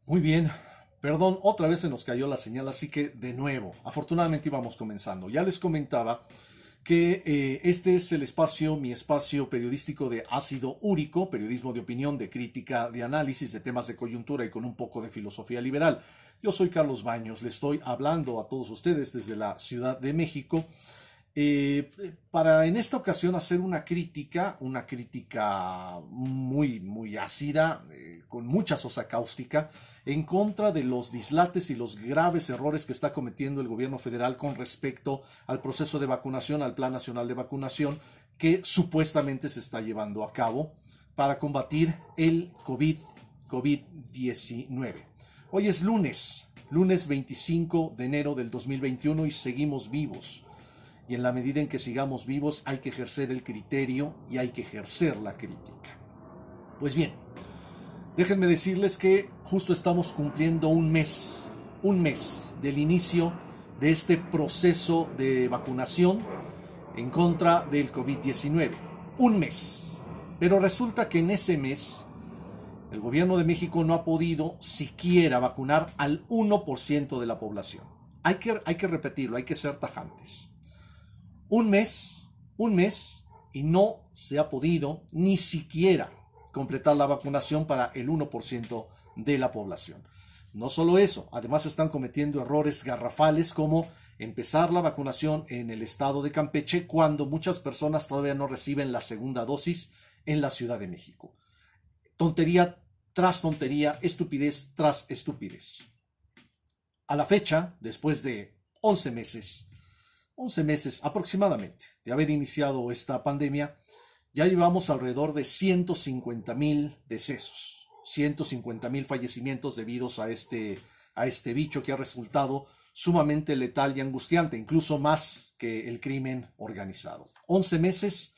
Muy bien, perdón, otra vez se nos cayó la señal, así que de nuevo, afortunadamente íbamos comenzando. Ya les comentaba que este es el espacio, mi espacio periodístico de ácido úrico, periodismo de opinión, de crítica, de análisis de temas de coyuntura y con un poco de filosofía liberal. Yo soy Carlos Baños, le estoy hablando a todos ustedes desde la Ciudad de México para en esta ocasión hacer una crítica muy ácida, con mucha sosa cáustica, en contra de los dislates y los graves errores que está cometiendo el gobierno federal con respecto al proceso de vacunación, al Plan Nacional de Vacunación, que supuestamente se está llevando a cabo para combatir el COVID-19. Hoy es lunes 25 de enero del 2021 y seguimos vivos. Y en la medida en que sigamos vivos hay que ejercer el criterio y hay que ejercer la crítica. Pues bien, déjenme decirles que justo estamos cumpliendo un mes del inicio de este proceso de vacunación en contra del COVID-19. Un mes. Pero resulta que en ese mes el gobierno de México no ha podido siquiera vacunar al 1% de la población. Hay que repetirlo, hay que ser tajantes. Un mes, y no se ha podido ni siquiera completar la vacunación para el 1% de la población. No solo eso, además están cometiendo errores garrafales como empezar la vacunación en el estado de Campeche cuando muchas personas todavía no reciben la segunda dosis en la Ciudad de México. Tontería tras tontería, estupidez tras estupidez. A la fecha, después de 11 meses aproximadamente de haber iniciado esta pandemia, ya llevamos alrededor de 150,000 decesos, 150,000 fallecimientos debidos a este bicho que ha resultado sumamente letal y angustiante, incluso más que el crimen organizado. 11 meses,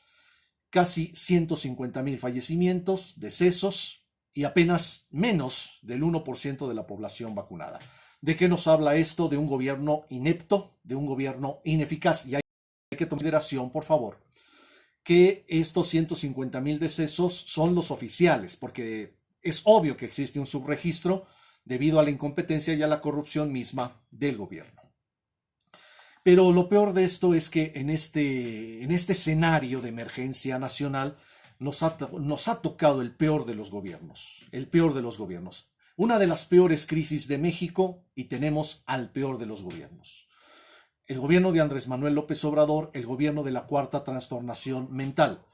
casi 150,000 fallecimientos, decesos y apenas menos del 1% de la población vacunada. ¿De qué nos habla esto? De un gobierno inepto, de un gobierno ineficaz. Y hay que tomar en consideración, por favor, que estos 150,000 decesos son los oficiales, porque es obvio que existe un subregistro debido a la incompetencia y a la corrupción misma del gobierno. Pero lo peor de esto es que en este escenario de emergencia nacional nos ha tocado el peor de los gobiernos, el peor de los gobiernos. Una de las peores crisis de México y tenemos al peor de los gobiernos. El gobierno de Andrés Manuel López Obrador, el gobierno de la cuarta transformación mental.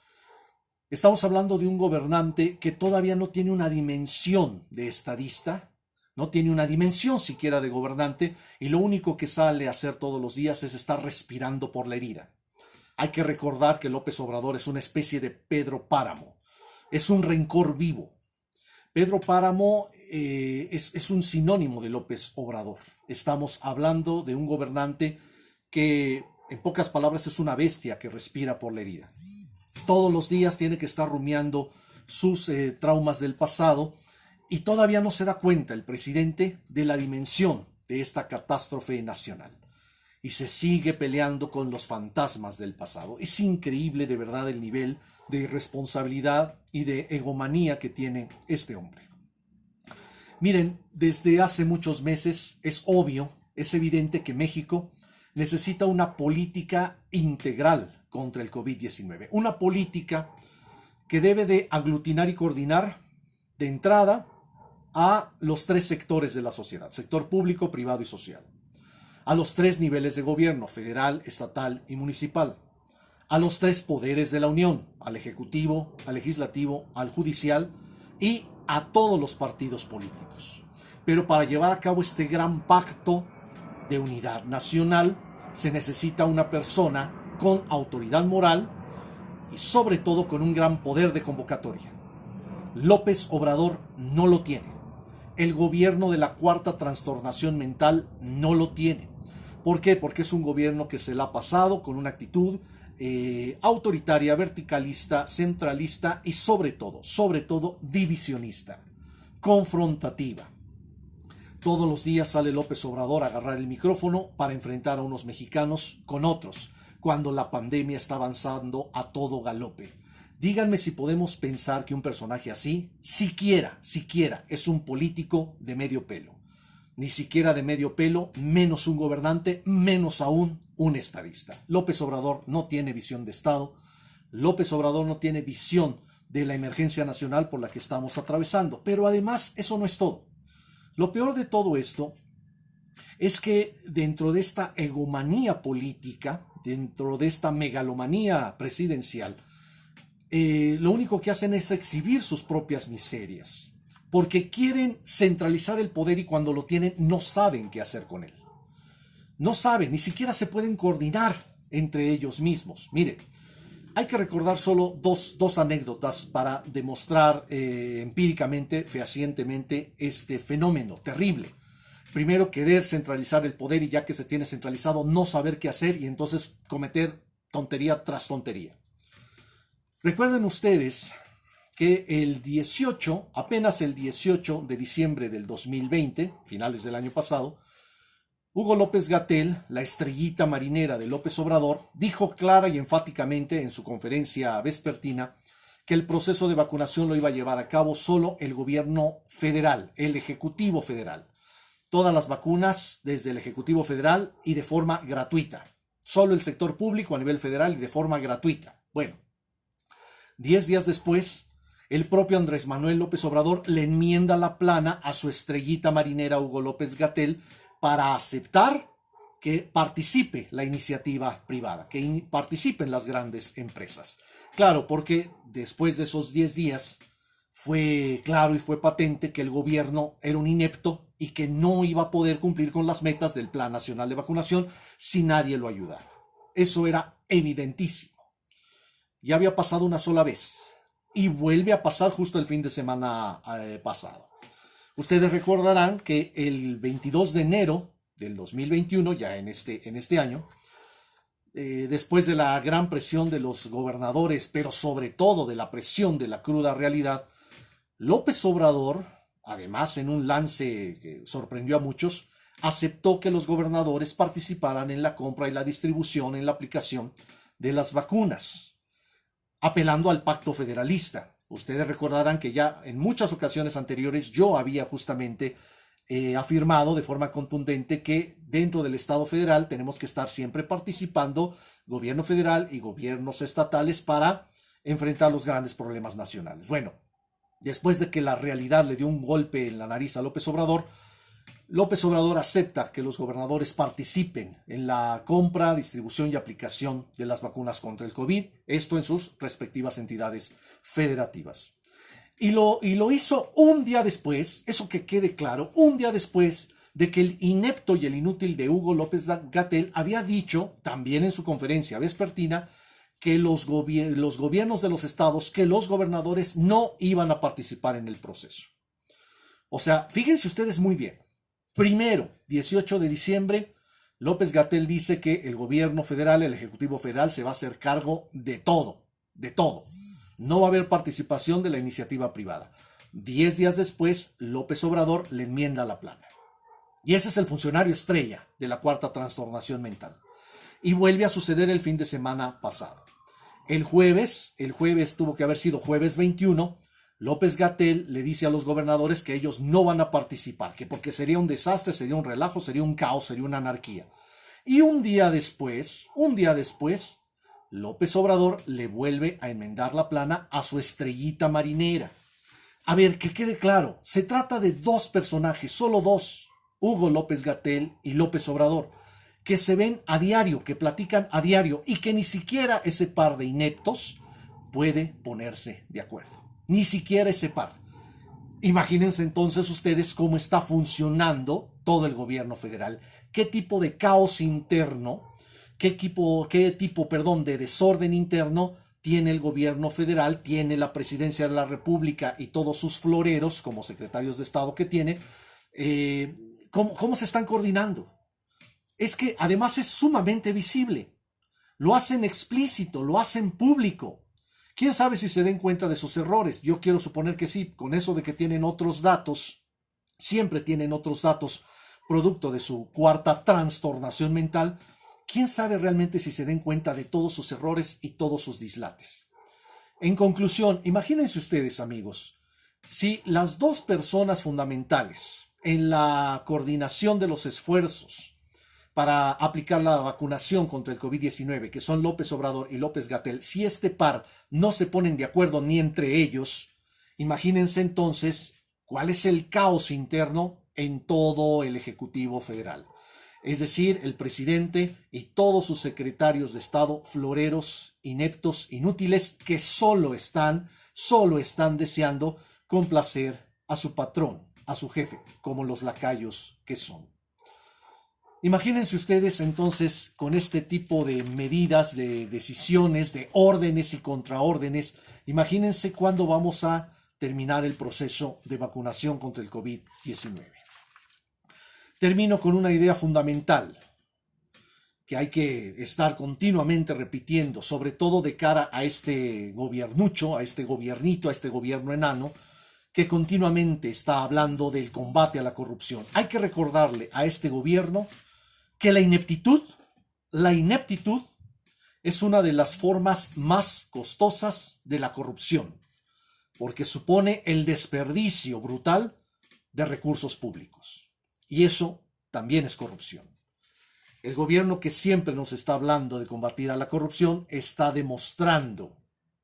Estamos hablando de un gobernante que todavía no tiene una dimensión de estadista, no tiene una dimensión siquiera de gobernante y lo único que sale a hacer todos los días es estar respirando por la herida. Hay que recordar que López Obrador es una especie de Pedro Páramo, es un rencor vivo. Pedro Páramo es un sinónimo de López Obrador. Estamos hablando de un gobernante que, en pocas palabras, es una bestia que respira por la herida. Todos los días tiene que estar rumiando sus traumas del pasado y todavía no se da cuenta el presidente de la dimensión de esta catástrofe nacional. Y se sigue peleando con los fantasmas del pasado. Es increíble de verdad el nivel de irresponsabilidad y de egomanía que tiene este hombre. Miren, desde hace muchos meses es obvio, es evidente que México necesita una política integral contra el COVID-19. Una política que debe de aglutinar y coordinar de entrada a los tres sectores de la sociedad, sector público, privado y social. A los tres niveles de gobierno, federal, estatal y municipal. A los tres poderes de la Unión, al Ejecutivo, al Legislativo, al Judicial y a todos los partidos políticos. Pero para llevar a cabo este gran pacto de unidad nacional se necesita una persona con autoridad moral y sobre todo con un gran poder de convocatoria. López Obrador no lo tiene. El gobierno de la cuarta transformación mental no lo tiene. ¿Por qué? Porque es un gobierno que se la ha pasado con una actitud autoritaria, verticalista, centralista y sobre todo divisionista, confrontativa. Todos los días sale López Obrador a agarrar el micrófono para enfrentar a unos mexicanos con otros, cuando la pandemia está avanzando a todo galope. Díganme si podemos pensar que un personaje así, siquiera, es un político de medio pelo. Ni siquiera de medio pelo, menos un gobernante, menos aún un estadista. López Obrador no tiene visión de Estado. López Obrador no tiene visión de la emergencia nacional por la que estamos atravesando. Pero además, eso no es todo. Lo peor de todo esto es que dentro de esta egomanía política, dentro de esta megalomanía presidencial, lo único que hacen es exhibir sus propias miserias, porque quieren centralizar el poder y cuando lo tienen no saben qué hacer con él. No saben, ni siquiera se pueden coordinar entre ellos mismos. Mire, hay que recordar solo dos anécdotas para demostrar empíricamente, fehacientemente, este fenómeno terrible. Primero, querer centralizar el poder y ya que se tiene centralizado, no saber qué hacer y entonces cometer tontería tras tontería. Recuerden ustedes que apenas el 18 de diciembre del 2020, finales del año pasado, Hugo López-Gatell, la estrellita marinera de López Obrador, dijo clara y enfáticamente en su conferencia vespertina que el proceso de vacunación lo iba a llevar a cabo solo el gobierno federal, el Ejecutivo Federal. Todas las vacunas desde el Ejecutivo Federal y de forma gratuita. Solo el sector público a nivel federal y de forma gratuita. Bueno, 10 días después, el propio Andrés Manuel López Obrador le enmienda la plana a su estrellita marinera Hugo López-Gatell para aceptar que participe la iniciativa privada, que participen las grandes empresas. Claro, porque después de esos 10 días fue claro y fue patente que el gobierno era un inepto y que no iba a poder cumplir con las metas del Plan Nacional de Vacunación si nadie lo ayudara. Eso era evidentísimo. Ya había pasado una sola vez y vuelve a pasar justo el fin de semana pasado. Ustedes recordarán que el 22 de enero del 2021, ya en este año, después de la gran presión de los gobernadores, pero sobre todo de la presión de la cruda realidad, López Obrador, además en un lance que sorprendió a muchos, aceptó que los gobernadores participaran en la compra y la distribución, en la aplicación de las vacunas, apelando al pacto federalista. Ustedes recordarán que ya en muchas ocasiones anteriores yo había justamente afirmado de forma contundente que dentro del Estado federal tenemos que estar siempre participando, gobierno federal y gobiernos estatales, para enfrentar los grandes problemas nacionales. Bueno, después de que la realidad le dio un golpe en la nariz a López Obrador acepta que los gobernadores participen en la compra, distribución y aplicación de las vacunas contra el COVID, esto en sus respectivas entidades federativas. Y lo hizo un día después, eso que quede claro, un día después de que el inepto y el inútil de Hugo López-Gatell había dicho, también en su conferencia vespertina, que los gobiernos de los estados, que los gobernadores no iban a participar en el proceso. O sea, fíjense ustedes muy bien. Primero, 18 de diciembre, López-Gatell dice que el gobierno federal, el Ejecutivo Federal, se va a hacer cargo de todo, de todo. No va a haber participación de la iniciativa privada. 10 días después, López Obrador le enmienda la plana. Y ese es el funcionario estrella de la cuarta transformación mental. Y vuelve a suceder el fin de semana pasado. El jueves tuvo que haber sido jueves 21, López-Gatell le dice a los gobernadores que ellos no van a participar, que porque sería un desastre, sería un relajo, sería un caos, sería una anarquía. Y un día después, López Obrador le vuelve a enmendar la plana a su estrellita marinera. A ver, que quede claro, se trata de dos personajes, solo dos, Hugo López-Gatell y López Obrador, que se ven a diario, que platican a diario y que ni siquiera ese par de ineptos puede ponerse de acuerdo. Ni siquiera ese par. Imagínense entonces ustedes cómo está funcionando todo el gobierno federal. ¿Qué tipo de caos interno, qué tipo de desorden interno tiene el gobierno federal, tiene la presidencia de la República y todos sus floreros como secretarios de Estado que tiene? ¿Cómo se están coordinando? Es que además es sumamente visible. Lo hacen explícito, lo hacen público. ¿Quién sabe si se den cuenta de sus errores? Yo quiero suponer que sí, con eso de que tienen otros datos, siempre tienen otros datos producto de su cuarta trastornación mental. ¿Quién sabe realmente si se den cuenta de todos sus errores y todos sus dislates? En conclusión, imagínense ustedes, amigos, si las dos personas fundamentales en la coordinación de los esfuerzos para aplicar la vacunación contra el COVID-19, que son López Obrador y López-Gatell, si este par no se ponen de acuerdo ni entre ellos, imagínense entonces cuál es el caos interno en todo el Ejecutivo Federal. Es decir, el presidente y todos sus secretarios de Estado floreros, ineptos, inútiles, que solo están deseando complacer a su patrón, a su jefe, como los lacayos que son. Imagínense ustedes entonces con este tipo de medidas, de decisiones, de órdenes y contraórdenes, imagínense cuándo vamos a terminar el proceso de vacunación contra el COVID-19. Termino con una idea fundamental que hay que estar continuamente repitiendo, sobre todo de cara a este gobiernucho, a este gobiernito, a este gobierno enano, que continuamente está hablando del combate a la corrupción. Hay que recordarle a este gobierno que la ineptitud es una de las formas más costosas de la corrupción, porque supone el desperdicio brutal de recursos públicos. Y eso también es corrupción. El gobierno que siempre nos está hablando de combatir a la corrupción está demostrando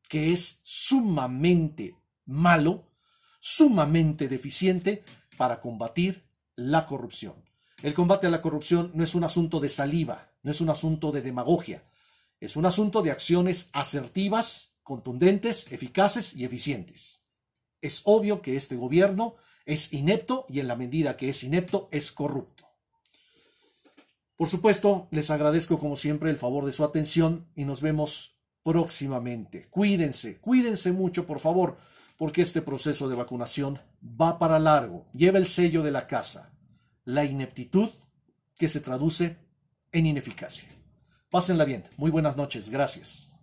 que es sumamente malo, sumamente deficiente para combatir la corrupción. El combate a la corrupción no es un asunto de saliva, no es un asunto de demagogia, es un asunto de acciones asertivas, contundentes, eficaces y eficientes. Es obvio que este gobierno es inepto y en la medida que es inepto es corrupto. Por supuesto, les agradezco como siempre el favor de su atención y nos vemos próximamente. Cuídense mucho por favor, porque este proceso de vacunación va para largo. Lleva el sello de la casa, la ineptitud que se traduce en ineficacia. Pásenla bien. Muy buenas noches. Gracias.